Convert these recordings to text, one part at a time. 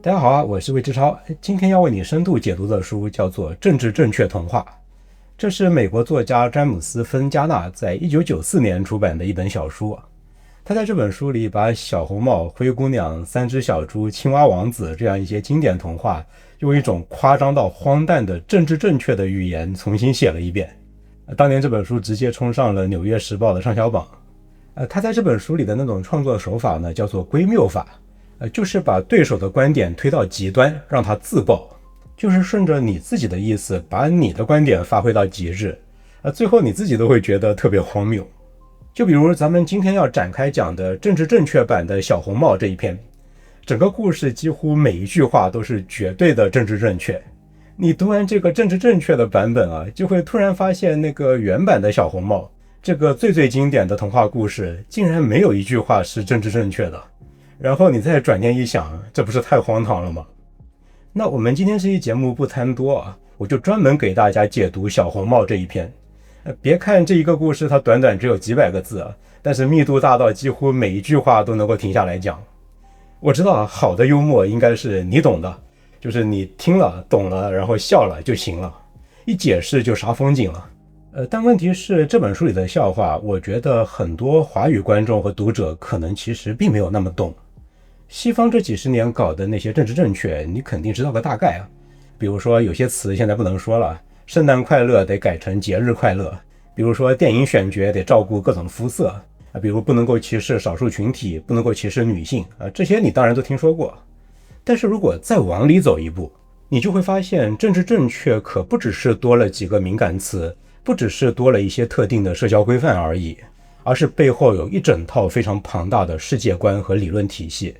大家好啊，我是魏志超。今天要为你深度解读的书叫做《政治正确童话》，这是美国作家詹姆斯·芬加纳在1994年出版的一本小书。他在这本书里把小红帽、灰姑娘、三只小猪、青蛙王子这样一些经典童话，用一种夸张到荒诞的政治正确的语言重新写了一遍。当年这本书直接冲上了《纽约时报》的畅销榜。他在这本书里的那种创作手法呢，叫做归谬法。就是把对手的观点推到极端，让他自爆，就是顺着你自己的意思，把你的观点发挥到极致，最后你自己都会觉得特别荒谬。就比如咱们今天要展开讲的政治正确版的小红帽这一篇，整个故事几乎每一句话都是绝对的政治正确。你读完这个政治正确的版本啊，就会突然发现那个原版的小红帽，这个最经典的童话故事，竟然没有一句话是政治正确的。然后你再转念一想，这不是太荒唐了吗？那我们今天这期节目不贪多啊，我就专门给大家解读小红帽这一篇。别看这一个故事它短短只有几百个字啊，但是密度大到几乎每一句话都能够停下来讲。我知道啊，好的幽默应该是你懂的，就是你听了懂了然后笑了就行了，一解释就煞风景了。但问题是这本书里的笑话，我觉得很多华语观众和读者可能其实并没有那么懂。西方这几十年搞的那些政治正确，你肯定知道个大概啊。比如说有些词现在不能说了，圣诞快乐得改成节日快乐。比如说电影选角得照顾各种肤色啊，比如不能够歧视少数群体，不能够歧视女性啊，这些你当然都听说过。但是如果再往里走一步，你就会发现政治正确可不只是多了几个敏感词，不只是多了一些特定的社交规范而已，而是背后有一整套非常庞大的世界观和理论体系。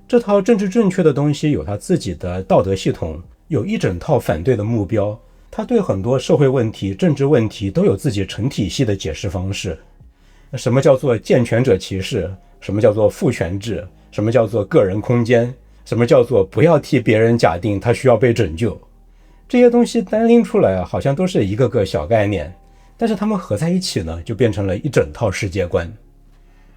这套政治正确的东西有它自己的道德系统，有一整套反对的目标，它对很多社会问题、政治问题都有自己成体系的解释方式。什么叫做健全者歧视？什么叫做父权制？什么叫做个人空间？什么叫做不要替别人假定他需要被拯救？这些东西单拎出来好像都是一个个小概念，但是它们合在一起呢，就变成了一整套世界观。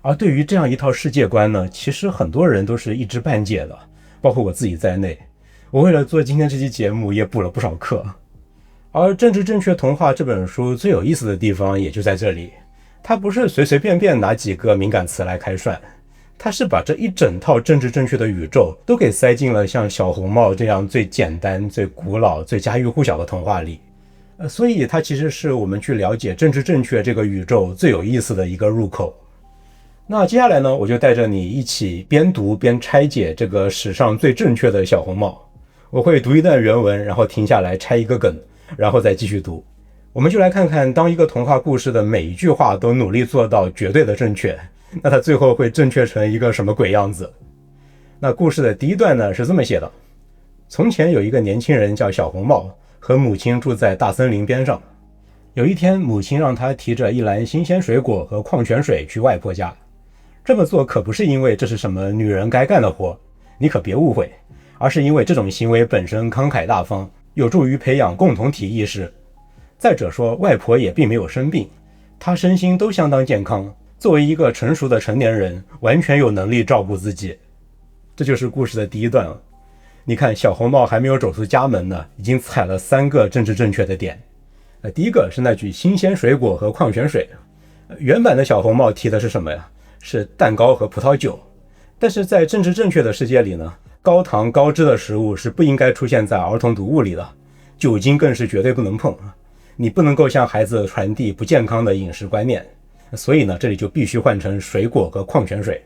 而对于这样一套世界观呢，其实很多人都是一知半解的，包括我自己在内。我为了做今天这期节目也补了不少课。而《政治正确童话》这本书最有意思的地方也就在这里，它不是随随便便拿几个敏感词来开涮，它是把这一整套政治正确的宇宙都给塞进了像小红帽这样最简单、最古老、最家喻户晓的童话里。所以它其实是我们去了解政治正确这个宇宙最有意思的一个入口。那接下来呢，我就带着你一起边读边拆解这个史上最正确的小红帽。我会读一段原文，然后停下来拆一个梗，然后再继续读。我们就来看看，当一个童话故事的每一句话都努力做到绝对的正确，那它最后会正确成一个什么鬼样子。那故事的第一段呢是这么写的：从前有一个年轻人叫小红帽，和母亲住在大森林边上。有一天，母亲让他提着一篮新鲜水果和矿泉水去外婆家。这么做可不是因为这是什么女人该干的活，你可别误会，而是因为这种行为本身慷慨大方，有助于培养共同体意识。再者说，外婆也并没有生病，她身心都相当健康，作为一个成熟的成年人，完全有能力照顾自己。这就是故事的第一段了。你看，小红帽还没有走出家门呢，已经踩了3个政治正确的点。第一个是那句新鲜水果和矿泉水。原版的小红帽提的是什么呀？是蛋糕和葡萄酒。但是在政治正确的世界里呢，高糖高脂的食物是不应该出现在儿童读物里的，酒精更是绝对不能碰。你不能够向孩子传递不健康的饮食观念，所以呢，这里就必须换成水果和矿泉水。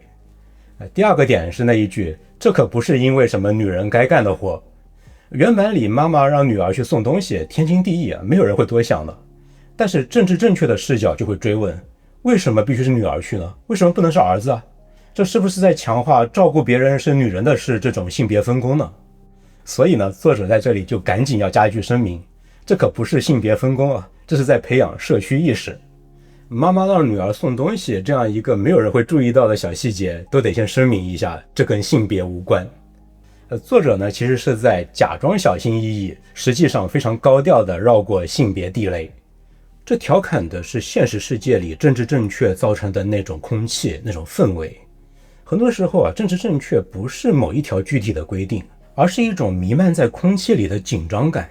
第二个点是那一句，这可不是因为什么女人该干的活。原版里妈妈让女儿去送东西，天经地义啊，没有人会多想的。但是政治正确的视角就会追问，为什么必须是女儿去呢？为什么不能是儿子啊？这是不是在强化照顾别人是女人的事这种性别分工呢？所以呢，作者在这里就赶紧要加一句声明，这可不是性别分工啊，这是在培养社区意识。妈妈让女儿送东西这样一个没有人会注意到的小细节，都得先声明一下，这跟性别无关。作者呢，其实是在假装小心翼翼，实际上非常高调地绕过性别地雷。这调侃的是现实世界里政治正确造成的那种空气，那种氛围。很多时候啊，政治正确不是某一条具体的规定，而是一种弥漫在空气里的紧张感。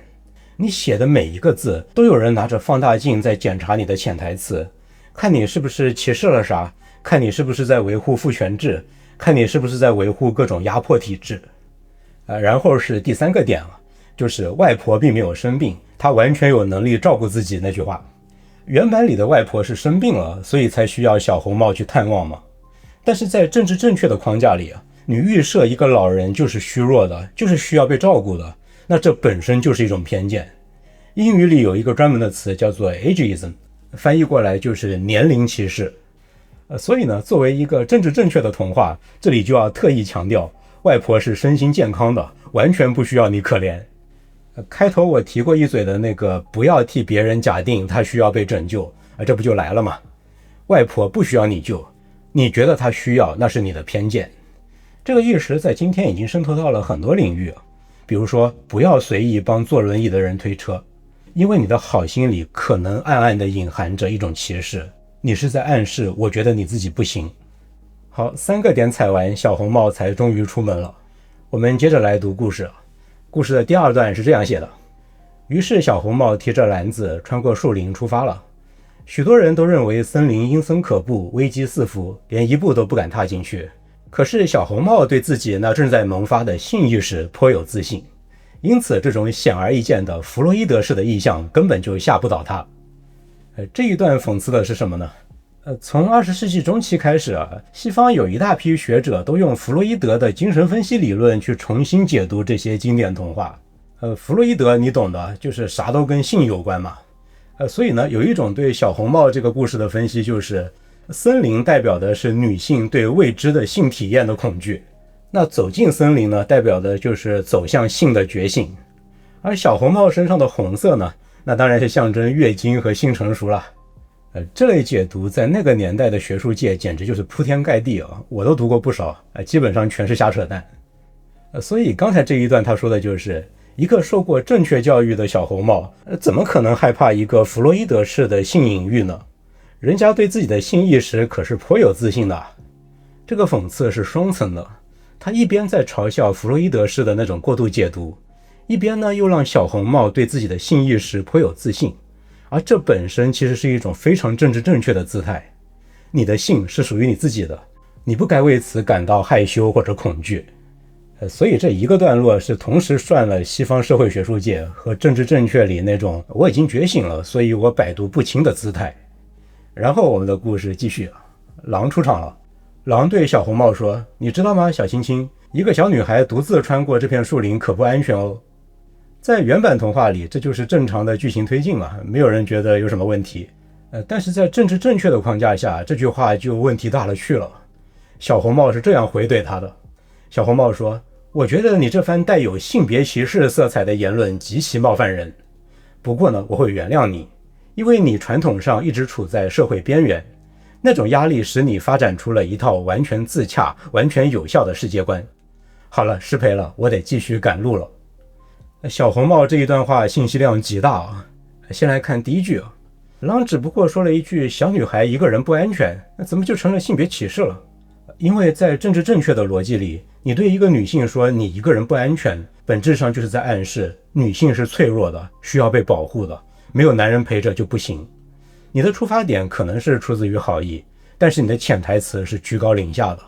你写的每一个字都有人拿着放大镜在检查你的潜台词，看你是不是歧视了啥，看你是不是在维护父权制，看你是不是在维护各种压迫体制。然后是第3个点了，就是外婆并没有生病，她完全有能力照顾自己那句话。原版里的外婆是生病了，所以才需要小红帽去探望嘛。但是在政治正确的框架里你预设一个老人就是虚弱的，就是需要被照顾的，那这本身就是一种偏见。英语里有一个专门的词叫做 ageism， 翻译过来就是年龄歧视。所以呢，作为一个政治正确的童话，这里就要特意强调，外婆是身心健康的，完全不需要你可怜。开头我提过一嘴的那个不要替别人假定她需要被拯救，这不就来了吗？外婆不需要你救，你觉得她需要，那是你的偏见。这个意识在今天已经渗透到了很多领域，比如说不要随意帮坐轮椅的人推车，因为你的好心里可能暗暗地隐含着一种歧视，你是在暗示我觉得你自己不行。好，3个点踩完，小红帽才终于出门了。我们接着来读故事。故事的第2段是这样写的：于是小红帽提着篮子穿过树林出发了。许多人都认为森林阴森可怖，危机四伏，连一步都不敢踏进去。可是小红帽对自己那正在萌发的性意识颇有自信，因此这种显而易见的弗洛伊德式的意象根本就吓不倒他。这一段讽刺的是什么呢？从20世纪中期开始西方有一大批学者都用弗洛伊德的精神分析理论去重新解读这些经典童话。弗洛伊德你懂的，就是啥都跟性有关嘛。所以呢，有一种对小红帽这个故事的分析就是，森林代表的是女性对未知的性体验的恐惧，那走进森林呢，代表的就是走向性的觉醒。而小红帽身上的红色呢，那当然是象征月经和性成熟了。这类解读在那个年代的学术界简直就是铺天盖地我都读过不少，基本上全是瞎扯淡。所以刚才这一段他说的就是一个受过正确教育的小红帽，怎么可能害怕一个弗洛伊德式的性隐喻呢？人家对自己的性意识可是颇有自信的。这个讽刺是双层的，他一边在嘲笑弗洛伊德式的那种过度解读，一边呢又让小红帽对自己的性意识颇有自信。而这本身其实是一种非常政治正确的姿态，你的性是属于你自己的，你不该为此感到害羞或者恐惧。所以这一个段落是同时涮了西方社会学术界和政治正确里那种我已经觉醒了，所以我百毒不侵的姿态。然后我们的故事继续，狼出场了。狼对小红帽说，你知道吗，小青青，一个小女孩独自穿过这片树林可不安全哦。在原版童话里，这就是正常的剧情推进嘛，没有人觉得有什么问题。但是在政治正确的框架下，这句话就问题大了去了。小红帽是这样回怼他的。小红帽说，我觉得你这番带有性别歧视色彩的言论极其冒犯人。不过呢，我会原谅你，因为你传统上一直处在社会边缘，那种压力使你发展出了一套完全自洽、完全有效的世界观。好了，失陪了，我得继续赶路了。小红帽这一段话信息量极大先来看第一句狼只不过说了一句小女孩一个人不安全，那怎么就成了性别歧视了？因为在政治正确的逻辑里，你对一个女性说你一个人不安全，本质上就是在暗示女性是脆弱的，需要被保护的，没有男人陪着就不行。你的出发点可能是出自于好意，但是你的潜台词是居高临下的。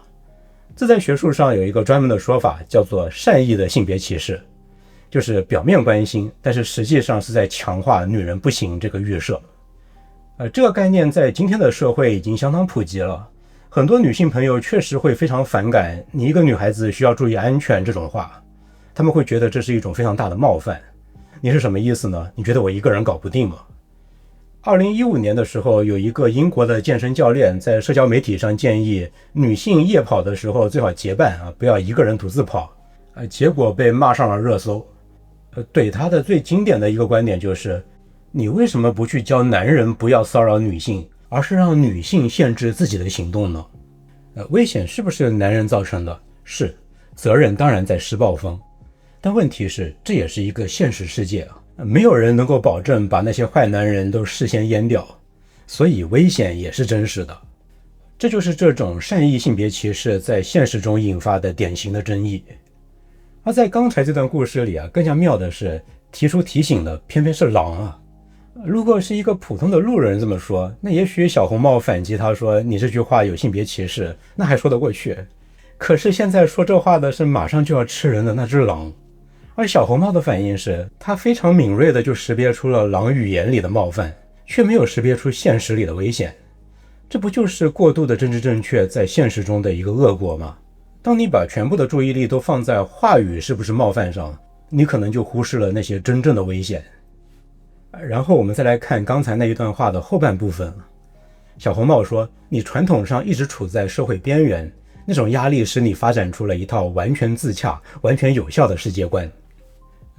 这在学术上有一个专门的说法，叫做善意的性别歧视，就是表面关心，但是实际上是在强化女人不行这个预设。这个概念在今天的社会已经相当普及了，很多女性朋友确实会非常反感你一个女孩子需要注意安全这种话，她们会觉得这是一种非常大的冒犯。你是什么意思呢？你觉得我一个人搞不定吗？2015年的时候，有一个英国的健身教练在社交媒体上建议女性夜跑的时候最好结伴不要一个人独自跑，结果被骂上了热搜。怼他的最经典的一个观点就是，你为什么不去教男人不要骚扰女性，而是让女性限制自己的行动呢？危险是不是男人造成的？是，责任当然在施暴方。但问题是，这也是一个现实世界没有人能够保证把那些坏男人都事先阉掉，所以危险也是真实的。这就是这种善意性别歧视在现实中引发的典型的争议。而在刚才这段故事里啊，更加妙的是提出提醒的偏偏是狼啊。如果是一个普通的路人这么说，那也许小红帽反击他说你这句话有性别歧视，那还说得过去。可是现在说这话的是马上就要吃人的那只狼，而小红帽的反应是他非常敏锐的就识别出了狼语言里的冒犯，却没有识别出现实里的危险。这不就是过度的政治正确在现实中的一个恶果吗？当你把全部的注意力都放在话语是不是冒犯上，你可能就忽视了那些真正的危险。然后我们再来看刚才那一段话的后半部分。小红帽说，你传统上一直处在社会边缘，那种压力使你发展出了一套完全自洽、完全有效的世界观。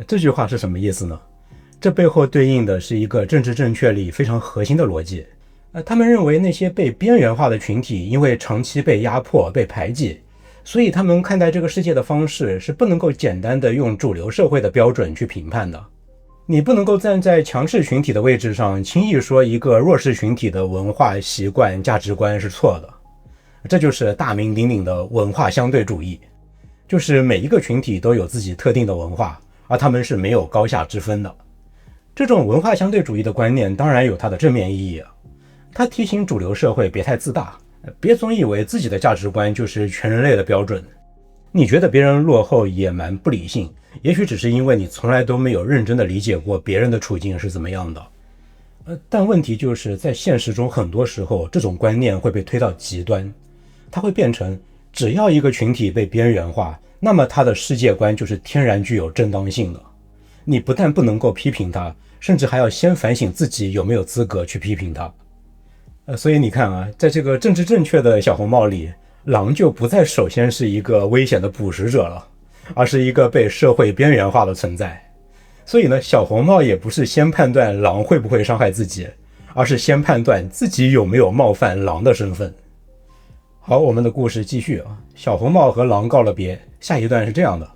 这句话是什么意思呢？这背后对应的是一个政治正确里非常核心的逻辑。他们认为那些被边缘化的群体因为长期被压迫、被排挤，所以他们看待这个世界的方式是不能够简单的用主流社会的标准去评判的。你不能够站在强势群体的位置上轻易说一个弱势群体的文化习惯价值观是错的。这就是大名鼎鼎的文化相对主义，就是每一个群体都有自己特定的文化，而他们是没有高下之分的。这种文化相对主义的观念当然有它的正面意义，它提醒主流社会别太自大，别总以为自己的价值观就是全人类的标准。你觉得别人落后、野蛮、不理性，也许只是因为你从来都没有认真的理解过别人的处境是怎么样的。但问题就是在现实中很多时候这种观念会被推到极端，它会变成只要一个群体被边缘化，那么他的世界观就是天然具有正当性的。你不但不能够批评他，甚至还要先反省自己有没有资格去批评他。所以你看啊，在这个政治正确的小红帽里，狼就不再首先是一个危险的捕食者了，而是一个被社会边缘化的存在。所以呢，小红帽也不是先判断狼会不会伤害自己，而是先判断自己有没有冒犯狼的身份。好，我们的故事继续啊。小红帽和狼告了别，下一段是这样的：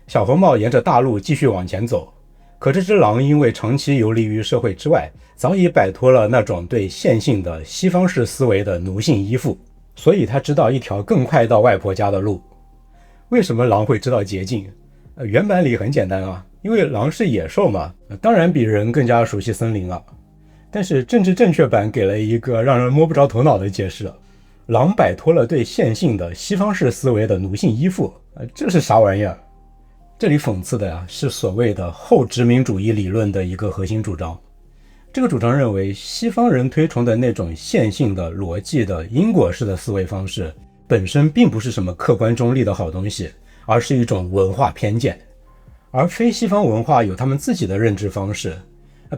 小红帽沿着大路继续往前走，可这只狼因为长期游离于社会之外，早已摆脱了那种对线性的西方式思维的奴性依附，所以他知道一条更快到外婆家的路。为什么狼会知道捷径？原版里很简单啊，因为狼是野兽嘛，当然比人更加熟悉森林啊。但是政治正确版给了一个让人摸不着头脑的解释，狼摆脱了对线性的西方式思维的奴性依附，这是啥玩意儿？这里讽刺的呀，是所谓的后殖民主义理论的一个核心主张。这个主张认为，西方人推崇的那种线性的、逻辑的、因果式的思维方式，本身并不是什么客观中立的好东西，而是一种文化偏见。而非西方文化有他们自己的认知方式，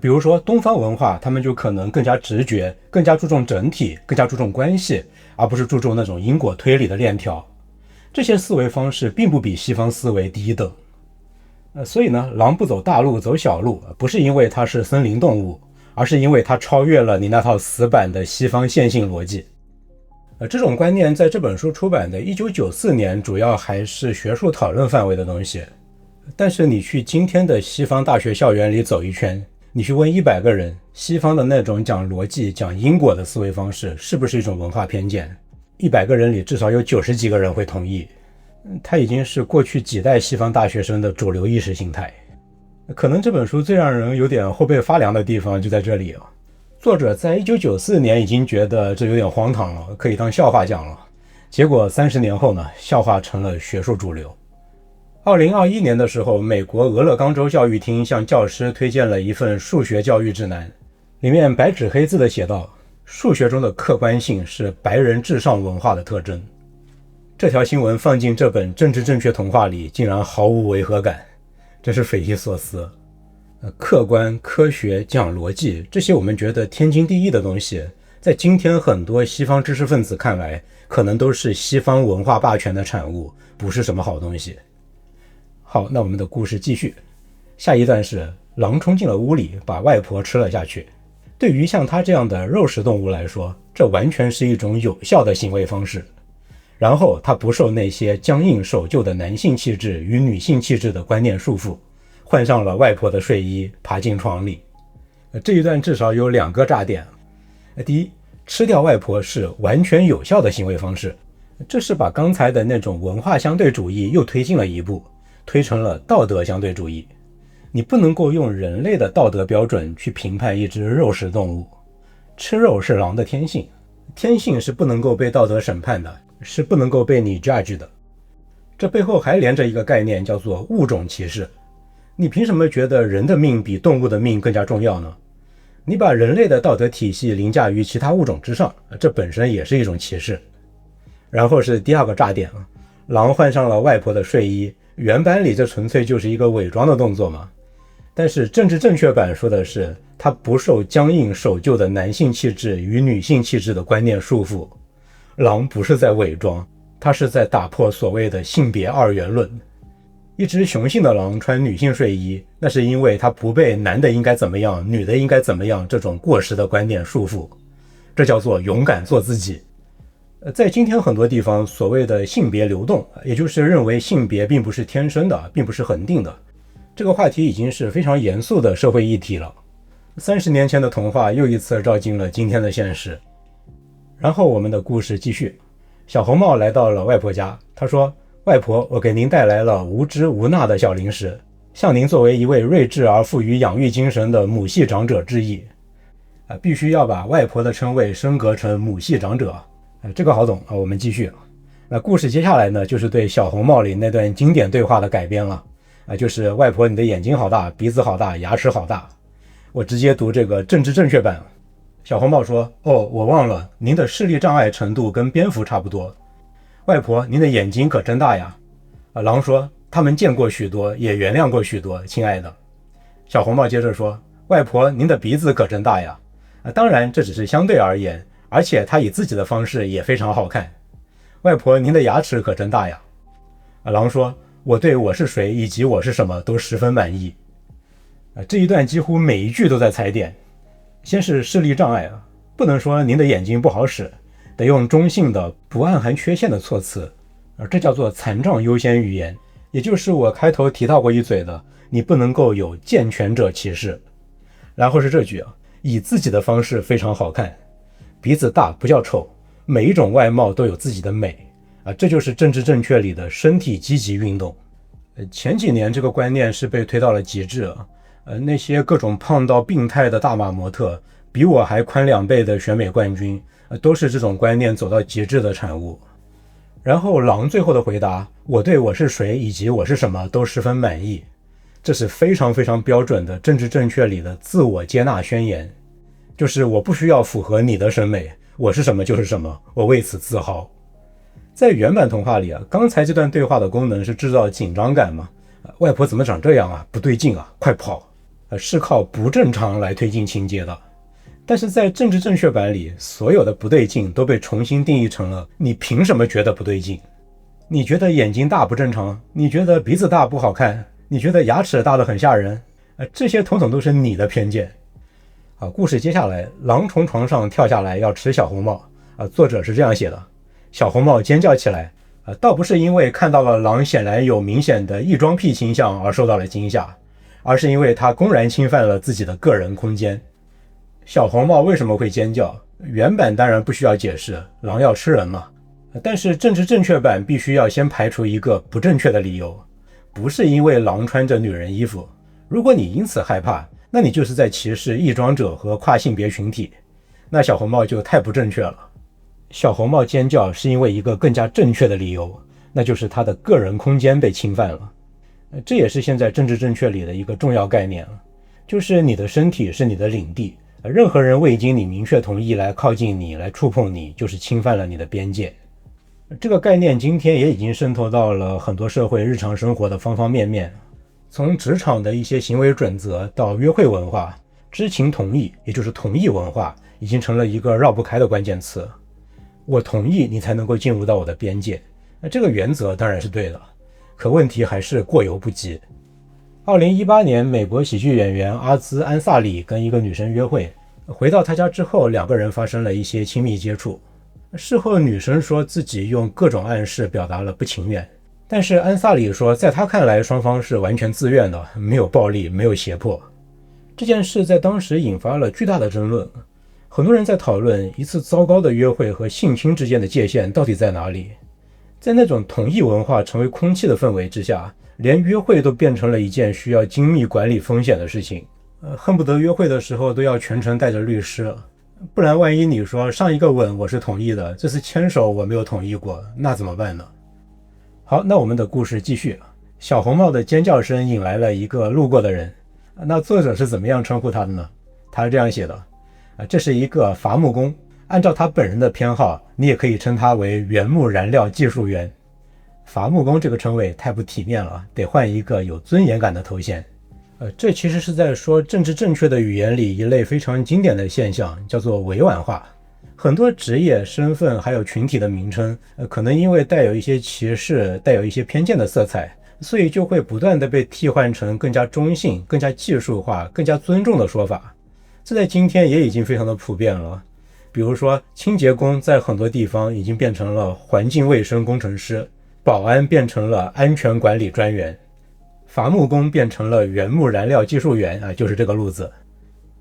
比如说东方文化，他们就可能更加直觉，更加注重整体，更加注重关系，而不是注重那种因果推理的链条。这些思维方式并不比西方思维低一等。所以呢，狼不走大路走小路，不是因为它是森林动物，而是因为它超越了你那套死板的西方线性逻辑。这种观念在这本书出版的1994年主要还是学术讨论范围的东西。但是你去今天的西方大学校园里走一圈，你去问100个人，西方的那种讲逻辑、讲因果的思维方式是不是一种文化偏见？100个人里至少有90几个人会同意。它已经是过去几代西方大学生的主流意识形态。可能这本书最让人有点后背发凉的地方就在这里啊。作者在1994年已经觉得这有点荒唐了，可以当笑话讲了。结果30年后呢，笑话成了学术主流。2021年的时候，美国俄勒冈州教育厅向教师推荐了一份数学教育指南，里面白纸黑字的写道，数学中的客观性是白人至上文化的特征。这条新闻放进这本政治正确童话里，竟然毫无违和感，真是匪夷所思。客观、科学、讲逻辑，这些我们觉得天经地义的东西，在今天很多西方知识分子看来，可能都是西方文化霸权的产物，不是什么好东西。好，那我们的故事继续。下一段是狼冲进了屋里，把外婆吃了下去。对于像它这样的肉食动物来说，这完全是一种有效的行为方式。然后它不受那些僵硬守旧的男性气质与女性气质的观念束缚，换上了外婆的睡衣，爬进床里。这一段至少有2个炸点。第一，吃掉外婆是完全有效的行为方式，这是把刚才的那种文化相对主义又推进了一步，推成了道德相对主义。你不能够用人类的道德标准去评判一只肉食动物，吃肉是狼的天性，天性是不能够被道德审判的，是不能够被你 judge 的。这背后还连着一个概念，叫做物种歧视。你凭什么觉得人的命比动物的命更加重要呢？你把人类的道德体系凌驾于其他物种之上，这本身也是一种歧视。然后是第二个炸点，狼换上了外婆的睡衣，原版里这纯粹就是一个伪装的动作嘛。但是政治正确版说的是，它不受僵硬守旧的男性气质与女性气质的观念束缚。狼不是在伪装，它是在打破所谓的性别二元论。一只雄性的狼穿女性睡衣，那是因为它不被男的应该怎么样，女的应该怎么样这种过时的观念束缚，这叫做勇敢做自己。在今天很多地方，所谓的性别流动，也就是认为性别并不是天生的，并不是恒定的，这个话题已经是非常严肃的社会议题了。30年前的童话又一次照进了今天的现实。然后我们的故事继续，小红帽来到了外婆家，她说，外婆，我给您带来了无知无纳的小零食，向您作为一位睿智而富于养育精神的母系长者致意。必须要把外婆的称谓升格成母系长者。这个好懂啊，我们继续。那故事接下来呢，就是对小红帽里那段经典对话的改编了。就是外婆，你的眼睛好大，鼻子好大，牙齿好大。我直接读这个政治正确版。小红帽说，哦，我忘了，您的视力障碍程度跟蝙蝠差不多。外婆，您的眼睛可真大呀。狼说，他们见过许多，也原谅过许多，亲爱的。小红帽接着说，外婆，您的鼻子可真大呀。当然这只是相对而言，而且他以自己的方式也非常好看。外婆，您的牙齿可真大呀。狼说，我对我是谁以及我是什么都十分满意。这一段几乎每一句都在踩点。先是视力障碍，不能说您的眼睛不好使，得用中性的不暗含缺陷的措辞，这叫做残障优先语言，也就是我开头提到过一嘴的，你不能够有健全者歧视。然后是这句，以自己的方式非常好看，鼻子大不叫丑，每一种外貌都有自己的美这就是政治正确里的身体积极运动。前几年这个观念是被推到了极致那些各种胖到病态的大码模特，比我还宽2倍的选美冠军，都是这种观念走到极致的产物。然后狼最后的回答，我对我是谁以及我是什么都十分满意，这是非常非常标准的政治正确里的自我接纳宣言，就是我不需要符合你的审美，我是什么就是什么，我为此自豪。在原版童话里刚才这段对话的功能是制造紧张感嘛，外婆怎么长这样啊，不对劲啊，快跑，是靠不正常来推进情节的。但是在政治正确版里，所有的不对劲都被重新定义成了你凭什么觉得不对劲？你觉得眼睛大不正常？你觉得鼻子大不好看？你觉得牙齿大得很吓人？这些统统都是你的偏见。故事接下来，狼从床上跳下来要吃小红帽作者是这样写的，小红帽尖叫起来倒不是因为看到了狼显然有明显的异装癖倾向而受到了惊吓，而是因为他公然侵犯了自己的个人空间。小红帽为什么会尖叫？原版当然不需要解释，狼要吃人嘛。但是政治正确版必须要先排除一个不正确的理由，不是因为狼穿着女人衣服。如果你因此害怕，那你就是在歧视异装者和跨性别群体，那小红帽就太不正确了。小红帽尖叫是因为一个更加正确的理由，那就是他的个人空间被侵犯了。这也是现在政治正确里的一个重要概念，就是你的身体是你的领地，任何人未经你明确同意来靠近你，来触碰你，就是侵犯了你的边界。这个概念今天也已经渗透到了很多社会日常生活的方方面面，从职场的一些行为准则到约会文化，知情同意，也就是同意文化，已经成了一个绕不开的关键词。我同意你才能够进入到我的边界，这个原则当然是对的，可问题还是过犹不及。2018年，美国喜剧演员阿兹·安萨里跟一个女生约会，回到她家之后，两个人发生了一些亲密接触。事后女生说自己用各种暗示表达了不情愿，但是安萨里说在他看来双方是完全自愿的，没有暴力，没有胁迫。这件事在当时引发了巨大的争论，很多人在讨论一次糟糕的约会和性侵之间的界限到底在哪里。在那种同意文化成为空气的氛围之下，连约会都变成了一件需要精密管理风险的事情。恨不得约会的时候都要全程带着律师，不然万一你说上一个吻我是同意的，这次牵手我没有同意过，那怎么办呢？好，那我们的故事继续。小红帽的尖叫声引来了一个路过的人，那作者是怎么样称呼他的呢？他是这样写的，这是一个伐木工，按照他本人的偏好，你也可以称他为原木燃料技术员。伐木工这个称谓太不体面了，得换一个有尊严感的头衔。这其实是在说政治正确的语言里一类非常经典的现象，叫做委婉化。很多职业、身份还有群体的名称，可能因为带有一些歧视、带有一些偏见的色彩，所以就会不断的被替换成更加中性、更加技术化、更加尊重的说法。这在今天也已经非常的普遍了。比如说，清洁工在很多地方已经变成了环境卫生工程师，保安变成了安全管理专员，伐木工变成了原木燃料技术员就是这个路子。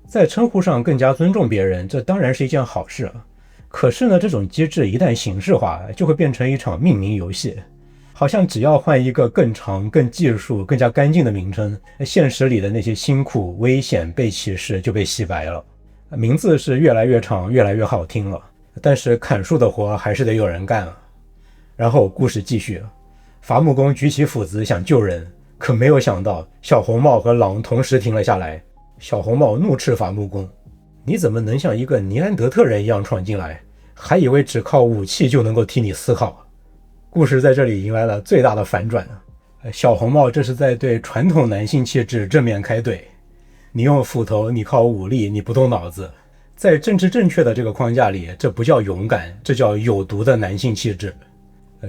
在称呼上更加尊重别人，这当然是一件好事。可是呢，这种机制一旦形式化，就会变成一场命名游戏，好像只要换一个更长、更技术、更加干净的名称，现实里的那些辛苦、危险、被歧视就被洗白了。名字是越来越长，越来越好听了，但是砍树的活还是得有人干了。然后故事继续，伐木工举起斧子想救人，可没有想到小红帽和狼同时停了下来。小红帽怒斥伐木工，你怎么能像一个尼安德特人一样闯进来，还以为只靠武器就能够替你思考。故事在这里迎来了最大的反转，小红帽这是在对传统男性气质正面开怼。你用斧头，你靠武力，你不动脑子，在政治正确的这个框架里，这不叫勇敢，这叫有毒的男性气质。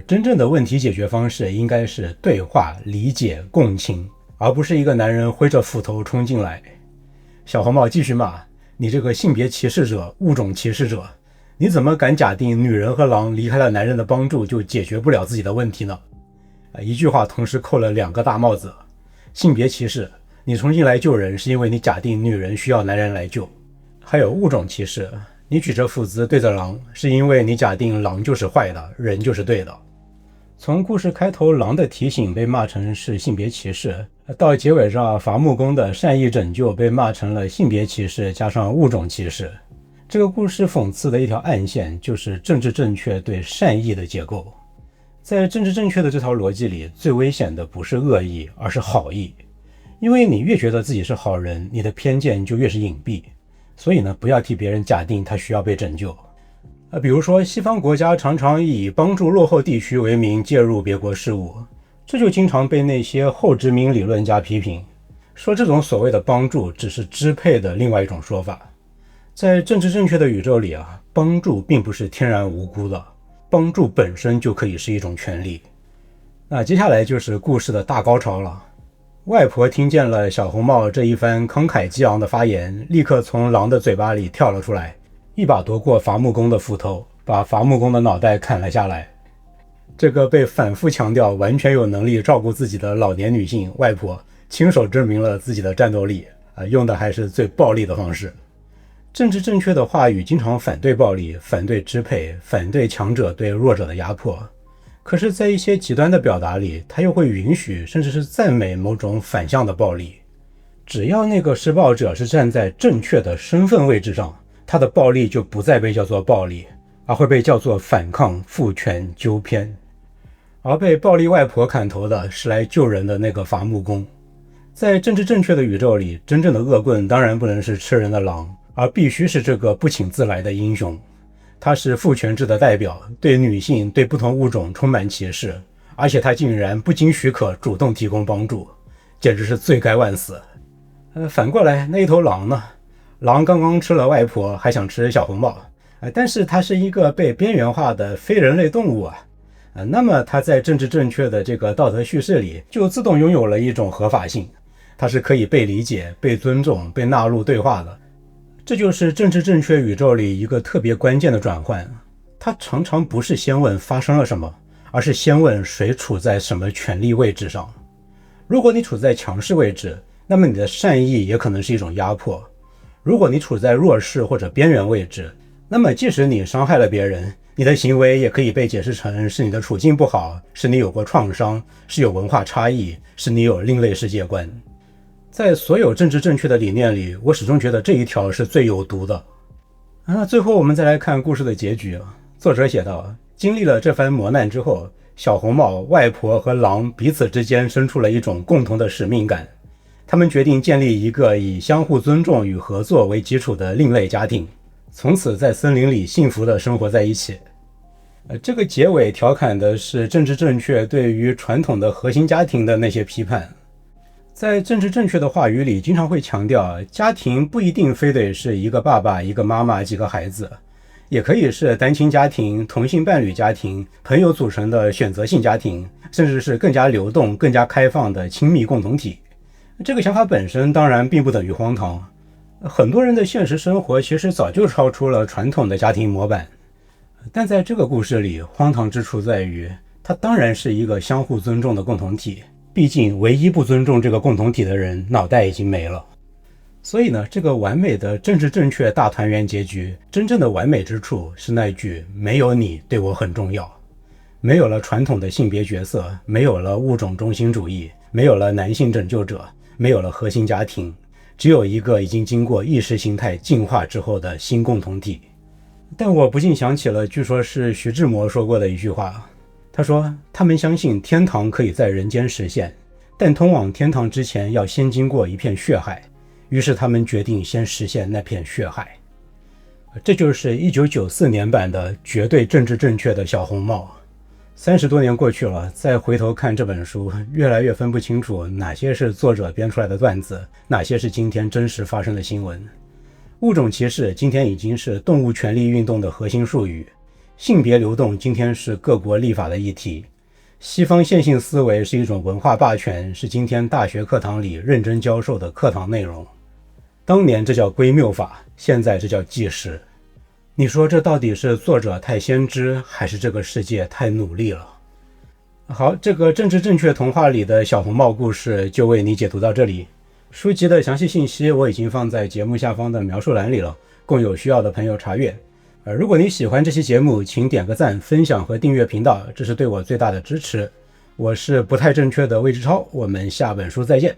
真正的问题解决方式应该是对话、理解、共情，而不是一个男人挥着斧头冲进来。小红帽继续骂，你这个性别歧视者、物种歧视者，你怎么敢假定女人和狼离开了男人的帮助就解决不了自己的问题呢？一句话同时扣了2个大帽子。性别歧视，你冲进来救人是因为你假定女人需要男人来救。还有物种歧视，你举着斧子对着狼，是因为你假定狼就是坏的，人就是对的。从故事开头狼的提醒被骂成是性别歧视，到结尾上伐木工的善意拯救被骂成了性别歧视加上物种歧视。这个故事讽刺的一条暗线就是政治正确对善意的结构。在政治正确的这条逻辑里，最危险的不是恶意，而是好意。因为你越觉得自己是好人，你的偏见就越是隐蔽。所以呢，不要替别人假定他需要被拯救。比如说西方国家常常以帮助落后地区为名介入别国事务，这就经常被那些后殖民理论家批评，说这种所谓的帮助只是支配的另外一种说法。在政治正确的宇宙里帮助并不是天然无辜的，帮助本身就可以是一种权利。那接下来就是故事的大高潮了。外婆听见了小红帽这一番慷慨激昂的发言，立刻从狼的嘴巴里跳了出来，一把夺过伐木工的斧头，把伐木工的脑袋砍了下来。这个被反复强调完全有能力照顾自己的老年女性外婆，亲手证明了自己的战斗力，用的还是最暴力的方式。政治正确的话语经常反对暴力，反对支配，反对强者对弱者的压迫。可是在一些极端的表达里，他又会允许甚至是赞美某种反向的暴力。只要那个施暴者是站在正确的身份位置上，他的暴力就不再被叫做暴力，而会被叫做反抗、父权、纠偏。而被暴力外婆砍头的是来救人的那个伐木工。在政治正确的宇宙里，真正的恶棍当然不能是吃人的狼，而必须是这个不请自来的英雄。他是父权制的代表，对女性、对不同物种充满歧视，而且他竟然不经许可主动提供帮助，简直是罪该万死。反过来那一头狼呢？狼刚刚吃了外婆，还想吃小红帽，但是它是一个被边缘化的非人类动物那么它在政治正确的这个道德叙事里，就自动拥有了一种合法性，它是可以被理解、被尊重、被纳入对话的。这就是政治正确宇宙里一个特别关键的转换，它常常不是先问发生了什么，而是先问谁处在什么权力位置上。如果你处在强势位置，那么你的善意也可能是一种压迫。如果你处在弱势或者边缘位置，那么即使你伤害了别人，你的行为也可以被解释成是你的处境不好，是你有过创伤，是有文化差异，是你有另类世界观。在所有政治正确的理念里，我始终觉得这一条是最有毒的。那最后我们再来看故事的结局。作者写道，经历了这番磨难之后，小红帽、外婆和狼彼此之间生出了一种共同的使命感。他们决定建立一个以相互尊重与合作为基础的另类家庭，从此在森林里幸福地生活在一起。这个结尾调侃的是政治正确对于传统的核心家庭的那些批判。在政治正确的话语里，经常会强调家庭不一定非得是一个爸爸、一个妈妈、几个孩子，也可以是单亲家庭、同性伴侣家庭、朋友组成的选择性家庭，甚至是更加流动、更加开放的亲密共同体。这个想法本身当然并不等于荒唐，很多人的现实生活其实早就超出了传统的家庭模板。但在这个故事里，荒唐之处在于，它当然是一个相互尊重的共同体，毕竟唯一不尊重这个共同体的人，脑袋已经没了。所以呢，这个完美的政治正确大团圆结局，真正的完美之处是那句没有你对我很重要。没有了传统的性别角色，没有了物种中心主义，没有了男性拯救者，没有了核心家庭，只有一个已经经过意识形态进化之后的新共同体。但我不禁想起了据说是徐志摩说过的一句话，他说他们相信天堂可以在人间实现，但通往天堂之前要先经过一片血海，于是他们决定先实现那片血海。这就是1994年版的绝对政治正确的小红帽。30多年过去了，再回头看这本书，越来越分不清楚哪些是作者编出来的段子，哪些是今天真实发生的新闻。物种歧视今天已经是动物权利运动的核心术语，性别流动今天是各国立法的议题，西方线性思维是一种文化霸权，是今天大学课堂里认真教授的课堂内容。当年这叫归谬法，现在这叫纪实。你说这到底是作者太先知，还是这个世界太努力了？好，这个政治正确童话里的小红帽故事就为你解读到这里。书籍的详细信息我已经放在节目下方的描述栏里了，供有需要的朋友查阅。如果你喜欢这期节目，请点个赞、分享和订阅频道，这是对我最大的支持。我是不太正确的魏志超，我们下本书再见。